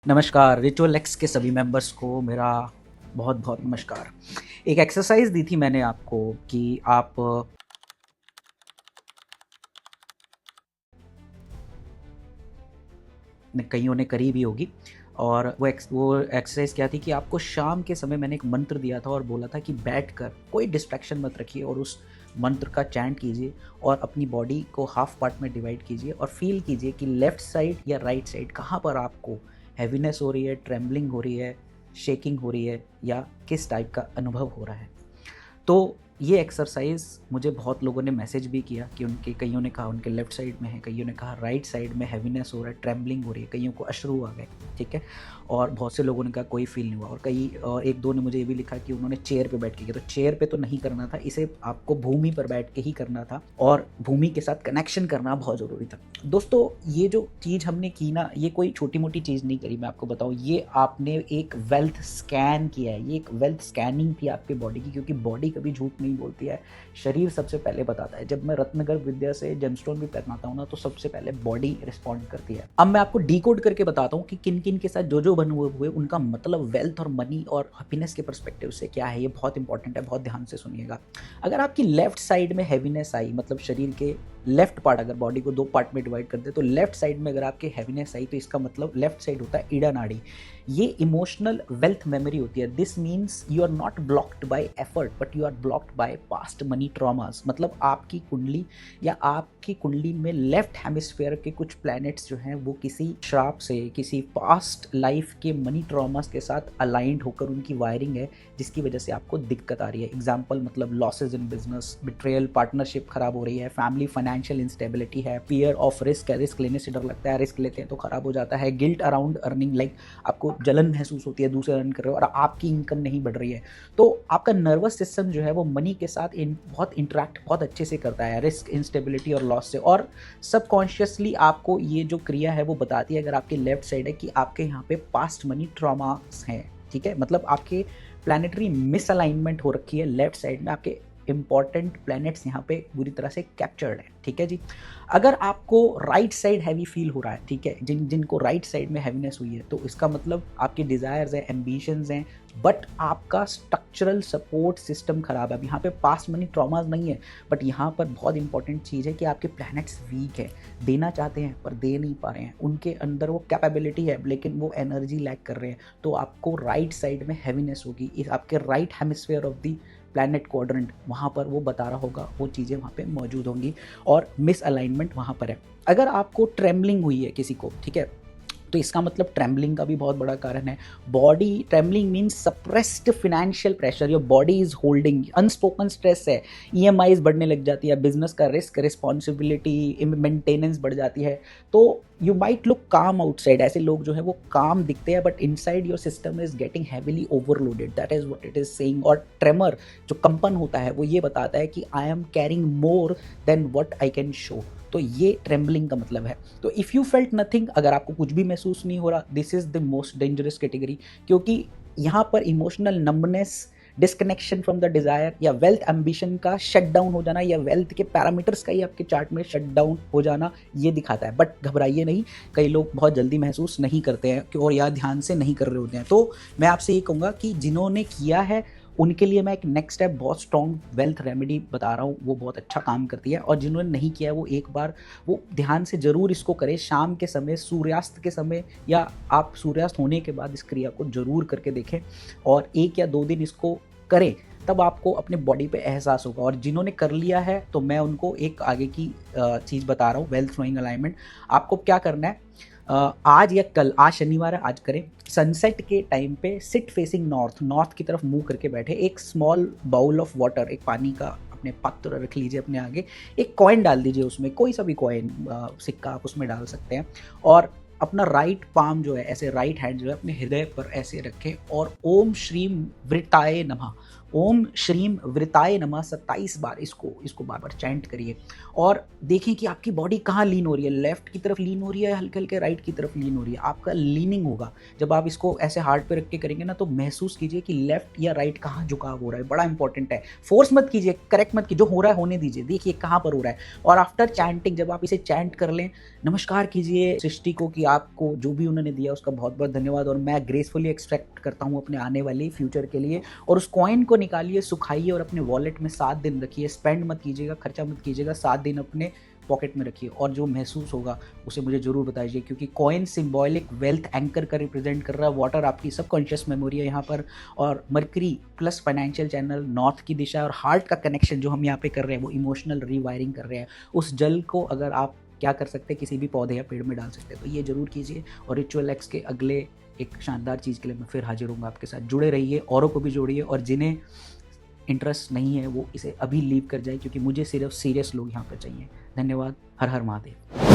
नमस्कार, ritual x के सभी मेंबर्स को मेरा बहुत बहुत नमस्कार। एक एक्सरसाइज दी थी मैंने आपको कि आप कईयों ने करी भी होगी। और वो एक्सरसाइज क्या थी कि आपको शाम के समय मैंने एक मंत्र दिया था और बोला था कि बैठकर कोई डिस्ट्रैक्शन मत रखिए और उस मंत्र का चैंट कीजिए और अपनी बॉडी को हाफ पार्ट में डिवाइड कीजिए और फील कीजिए कि लेफ्ट साइड या राइट साइड कहाँ पर आपको हैवीनेस हो रही है, ट्रेम्बलिंग हो रही है, शेकिंग हो रही है या किस टाइप का अनुभव हो रहा है। तो ये एक्सरसाइज मुझे बहुत लोगों ने मैसेज भी किया कि उनके कईयों ने कहा उनके लेफ्ट साइड में है, कईयों ने कहा राइट साइड में हैवीनेस हो रहा है, ट्रेम्बलिंग हो रही है, कईयों को अश्रु आ गए, ठीक है। और बहुत से लोगों ने कहा कोई फील नहीं हुआ और एक दो ने मुझे ये भी लिखा कि उन्होंने चेयर पे बैठ के किया। तो चेयर पे तो नहीं करना था, इसे आपको भूमि पर बैठ के ही करना था और भूमि के साथ कनेक्शन करना बहुत ज़रूरी था। दोस्तों, ये जो चीज़ हमने की ना, ये कोई छोटी मोटी चीज़ नहीं करी। मैं आपको बताऊँ, ये आपने एक वेल्थ स्कैन किया है, ये एक वेल्थ स्कैनिंग थी आपकी बॉडी की, क्योंकि बॉडी कभी झूठ नहीं बोलती है, शरीर सबसे पहले बताता है। जब मैं रत्नगर विद्या से जेमस्टोन भी पहनाता हूँ ना, तो सबसे पहले बॉडी रिस्पॉन्ड करती है। अब मैं आपको डिकोड करके बताता हूँ कि किन किन के साथ जो जो बने हुए उनका मतलब वेल्थ और मनी और हैप्पीनेस के परस्पेक्टिव से क्या है। ये बहुत इंपॉर्टेंट है, बहुत ध्यान से सुनिएगा। अगर आपकी लेफ्ट साइड में हैवीनेस आई, मतलब शरीर के लेफ्ट पार्ट, अगर बॉडी को दो पार्ट में डिवाइड कर दे तो लेफ्ट साइड में अगर आपके हैवीनेस आई तो इसका मतलब लेफ्ट साइड होता है ईड़ा नाड़ी। ये इमोशनल वेल्थ मेमोरी होती है। This means you are not blocked by effort but you are blocked by past money traumas. मतलब आपकी कुंडली या आपकी कुंडली में लेफ्ट हेमिस्फेयर के कुछ प्लैनेट्स जो हैं वो किसी श्राप से, किसी पास्ट लाइफ के मनी ट्रॉमास के साथ अलाइंड होकर उनकी वायरिंग है, जिसकी वजह से आपको दिक्कत आ रही है। एग्जाम्पल मतलब losses in business, betrayal, partnership खराब हो रही है, फैमिली फाइनेंशियल इंस्टेबिलिटी है, फियर ऑफ रिस्क है, रिस्क लेने से डर लगता है, रिस्क लेते हैं तो खराब हो जाता है, गिल्ट अराउंड अर्निंग, लाइक आपको जलन महसूस होती है दूसरे अर्न कर रहे हो और आपकी इनकम नहीं बढ़ रही है। तो आपका नर्वस सिस्टम जो है वो मनी के साथ बहुत इंटरेक्ट बहुत अच्छे से करता है रिस्क, इंस्टेबिलिटी और लॉस से। और सबकॉन्शियसली आपको ये जो क्रिया है वो बताती है, अगर आपकी लेफ्ट साइड है, कि आपके यहाँ पे पास्ट मनी ट्रॉमास हैं, ठीक है। मतलब आपके प्लानिटरी मिसअलाइनमेंट हो रखी है लेफ्ट साइड में, आपके इंपॉर्टेंट प्लैनेट्स यहाँ पे बुरी तरह से कैप्चर्ड है, ठीक है जी। अगर आपको राइट साइड हैवी फील हो रहा है, ठीक है, जिनको राइट साइड में हैवीनेस हुई है, तो इसका मतलब आपके डिज़ायर्स हैं, एम्बिशंस हैं, बट आपका स्ट्रक्चरल सपोर्ट सिस्टम खराब है। अब यहाँ पे पास्ट मनी ट्रॉमाज नहीं है, बट यहाँ पर बहुत इंपॉर्टेंट चीज़ है कि आपके प्लैनेट्स वीक है, देना चाहते हैं पर दे नहीं पा रहे हैं, उनके अंदर वो कैपेबिलिटी है लेकिन वो एनर्जी लैक कर रहे हैं। तो आपको राइट साइड में हैवीनेस होगी, इस आपके right hemisphere of the planet quadrant, वहाँ पर वो बता रहा होगा, वो चीज़ें वहाँ पे मौजूद होंगी और मिस अलाइनमेंट वहाँ पर है। अगर आपको ट्रेम्बलिंग हुई है किसी को, ठीक है, तो इसका मतलब ट्रेम्बलिंग का भी बहुत बड़ा कारण है। Body trembling means suppressed financial pressure, your body is holding, unspoken stress है, ईएमआईज बढ़ने लग जाती है, बिजनेस का रिस्क, रिस्पॉन्सिबिलिटी, मेंटेनेंस बढ़ जाती है। तो यू माइट लुक काम आउटसाइड, ऐसे लोग जो है वो काम दिखते हैं but inside your system is getting heavily overloaded, that is what it is saying. और ट्रेमर जो कंपन होता है वो ये बताता है कि I am carrying more than what I can show. तो ये ट्रेम्बलिंग का मतलब है। तो इफ़ यू फेल्ट नथिंग, अगर आपको कुछ भी महसूस नहीं हो रहा, this is the most dangerous category, क्योंकि यहाँ पर emotional numbness, disconnection from the desire या वेल्थ एम्बिशन का शट डाउन हो जाना या वेल्थ के पैरामीटर्स का ही आपके चार्ट में शट डाउन हो जाना, ये दिखाता है। बट घबराइए नहीं, कई लोग बहुत जल्दी महसूस नहीं करते हैं और या ध्यान से नहीं कर रहे होते हैं। तो मैं आपसे ये कहूँगा कि जिन्होंने किया है उनके लिए मैं एक नेक्स्ट स्टेप बहुत स्ट्रॉन्ग वेल्थ रेमेडी बता रहा हूँ, वो बहुत अच्छा काम करती है। और जिन्होंने नहीं किया है वो एक बार वो ध्यान से ज़रूर इसको करें, शाम के समय, सूर्यास्त के समय, या आप सूर्यास्त होने के बाद इस क्रिया को ज़रूर करके देखें और 1 या 2 दिन इसको करें, तब आपको अपने बॉडी पे एहसास होगा। और जिन्होंने कर लिया है तो मैं उनको एक आगे की चीज़ बता रहा हूँ, वेल्थ फ्लोइंग अलाइनमेंट। आपको क्या करना है, आज या कल, आज शनिवार है, आज करें, सनसेट के टाइम पे सिट फेसिंग नॉर्थ की तरफ मुंह करके बैठे, एक स्मॉल बाउल ऑफ वाटर, एक पानी का अपने पात्र रख लीजिए अपने आगे, एक कॉइन डाल दीजिए उसमें, कोई सा भी कॉइन, सिक्का आप उसमें डाल सकते हैं, और अपना राइट पाम जो है, ऐसे राइट हैंड जो है अपने हृदय पर ऐसे रखें और ओम श्रीम वृताय नमः ओम श्रीम वृताय नमः 27 बार इसको इसको बार-बार चैंट करिए और देखें कि आपकी बॉडी कहाँ लीन हो रही है, लेफ्ट की तरफ लीन हो रही है, हल्के-हल्के राइट की तरफ लीन हो रही है। आपका लीनिंग होगा। जब आप इसको ऐसे हार्ट पे रख के करेंगे ना तो महसूस कीजिए कि लेफ्ट या राइट कहाँ झुकाव हो रहा है, बड़ा इंपॉर्टेंट है। फोर्स मत कीजिए, करेक्ट मत कीजिए, जो हो रहा है होने दीजिए, देखिए कहाँ पर हो रहा है। और आफ्टर चैंटिंग जब आप इसे चैंट कर लें, नमस्कार कीजिए सृष्टि को कि आपको जो भी उन्होंने दिया उसका बहुत-बहुत धन्यवाद और मैं ग्रेसफुली एक्सपेक्ट करता हूँ अपने आने वाले फ्यूचर के लिए। और उस कॉइन को निकालिए, सुखाइए और अपने वॉलेट में 7 दिन रखिए। स्पेंड मत कीजिएगा, खर्चा मत कीजिएगा, 7 दिन अपने पॉकेट में रखिए और जो महसूस होगा उसे मुझे ज़रूर बताइए, क्योंकि कॉइन सिंबॉलिक वेल्थ एंकर का रिप्रेजेंट कर रहा है। वाटर आपकी सबकॉन्शियस मेमोरी है यहाँ पर, और mercury plus financial channel north की दिशा और हार्ट का कनेक्शन जो हम यहाँ पे कर रहे हैं वो इमोशनल रीवायरिंग कर रहे हैं। उस जल को अगर आप क्या कर सकते हैं, किसी भी पौधे या पेड़ में डाल सकते हैं, तो ये ज़रूर कीजिए। और रिचुअल एक्स के अगले एक शानदार चीज़ के लिए मैं फिर हाजिर हूँगा आपके साथ। जुड़े रहिए, औरों को भी जोड़िए और जिन्हें इंटरेस्ट नहीं है वो इसे अभी लीव कर जाए, क्योंकि मुझे सिर्फ सीरियस लोग यहाँ पर चाहिए। धन्यवाद। हर हर महादेव।